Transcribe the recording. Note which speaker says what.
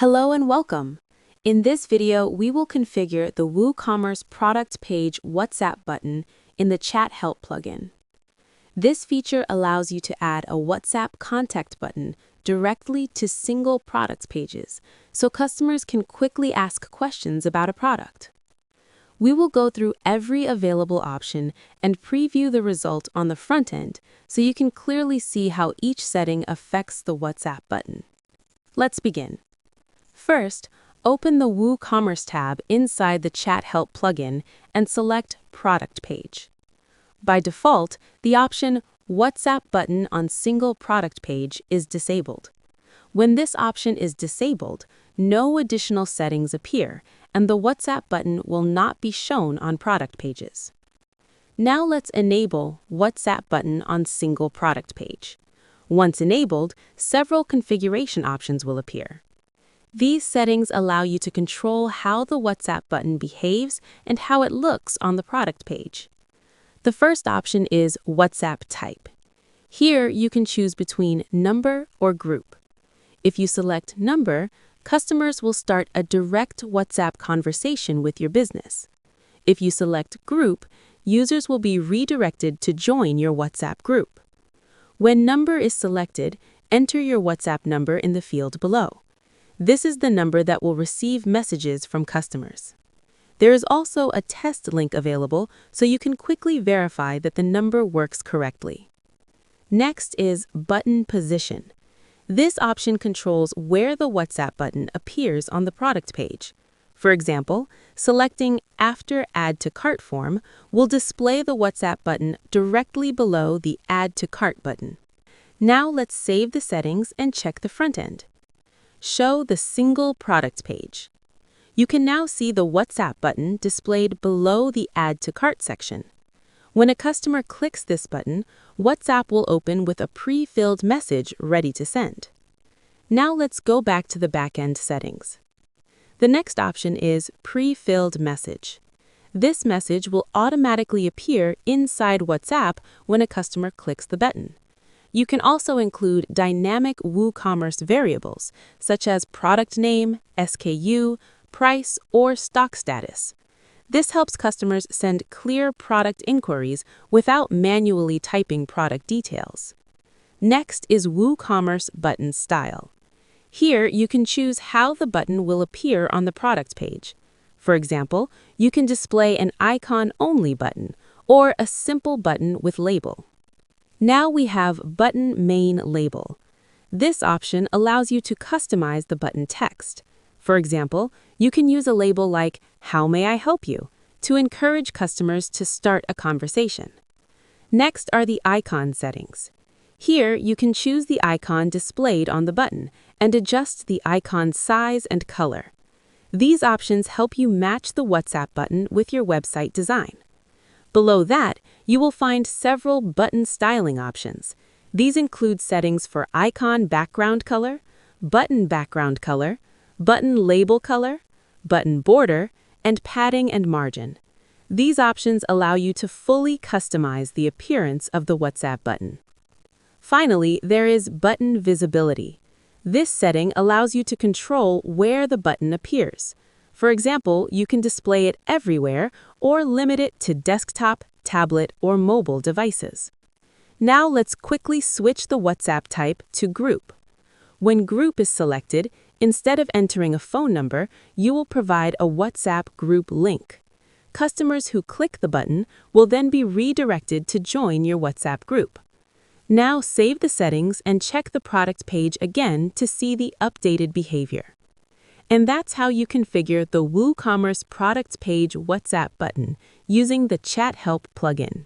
Speaker 1: Hello and welcome. In this video, we will configure the WooCommerce product page WhatsApp button in the Chat Help plugin. This feature allows you to add a WhatsApp contact button directly to single product pages, so customers can quickly ask questions about a product. We will go through every available option and preview the result on the front end so you can clearly see how each setting affects the WhatsApp button. Let's begin. First, open the WooCommerce tab inside the Chat Help plugin and select Product Page. By default, the option WhatsApp button on single product page is disabled. When this option is disabled, no additional settings appear, and the WhatsApp button will not be shown on product pages. Now let's enable WhatsApp button on single product page. Once enabled, several configuration options will appear. These settings allow you to control how the WhatsApp button behaves and how it looks on the product page. The first option is WhatsApp type. Here you can choose between number or group. If you select number, customers will start a direct WhatsApp conversation with your business. If you select group, users will be redirected to join your WhatsApp group. When number is selected, enter your WhatsApp number in the field below. This is the number that will receive messages from customers. There is also a test link available so you can quickly verify that the number works correctly. Next is button position. This option controls where the WhatsApp button appears on the product page. For example, selecting After Add to Cart form will display the WhatsApp button directly below the Add to Cart button. Now let's save the settings and check the front end. Show the single product page. You can now see the WhatsApp button displayed below the Add to Cart section. When a customer clicks this button, WhatsApp will open with a pre-filled message ready to send. Now let's go back to the backend settings. The next option is Pre-filled Message. This message will automatically appear inside WhatsApp when a customer clicks the button. You can also include dynamic WooCommerce variables, such as product name, SKU, price, or stock status. This helps customers send clear product inquiries without manually typing product details. Next is WooCommerce button style. Here, you can choose how the button will appear on the product page. For example, you can display an icon-only button or a simple button with label. Now we have Button Main Label. This option allows you to customize the button text. For example, you can use a label like, "How may I help you?" to encourage customers to start a conversation. Next are the icon settings. Here, you can choose the icon displayed on the button and adjust the icon size and color. These options help you match the WhatsApp button with your website design. Below that, you will find several button styling options. These include settings for icon background color, button background color, button label color, button border, and padding and margin. These options allow you to fully customize the appearance of the WhatsApp button. Finally, there is button visibility. This setting allows you to control where the button appears. For example, you can display it everywhere or limit it to desktop, tablet, or mobile devices. Now let's quickly switch the WhatsApp type to group. When group is selected, instead of entering a phone number, you will provide a WhatsApp group link. Customers who click the button will then be redirected to join your WhatsApp group. Now save the settings and check the product page again to see the updated behavior. And that's how you configure the WooCommerce product page WhatsApp button using the Chat Help plugin.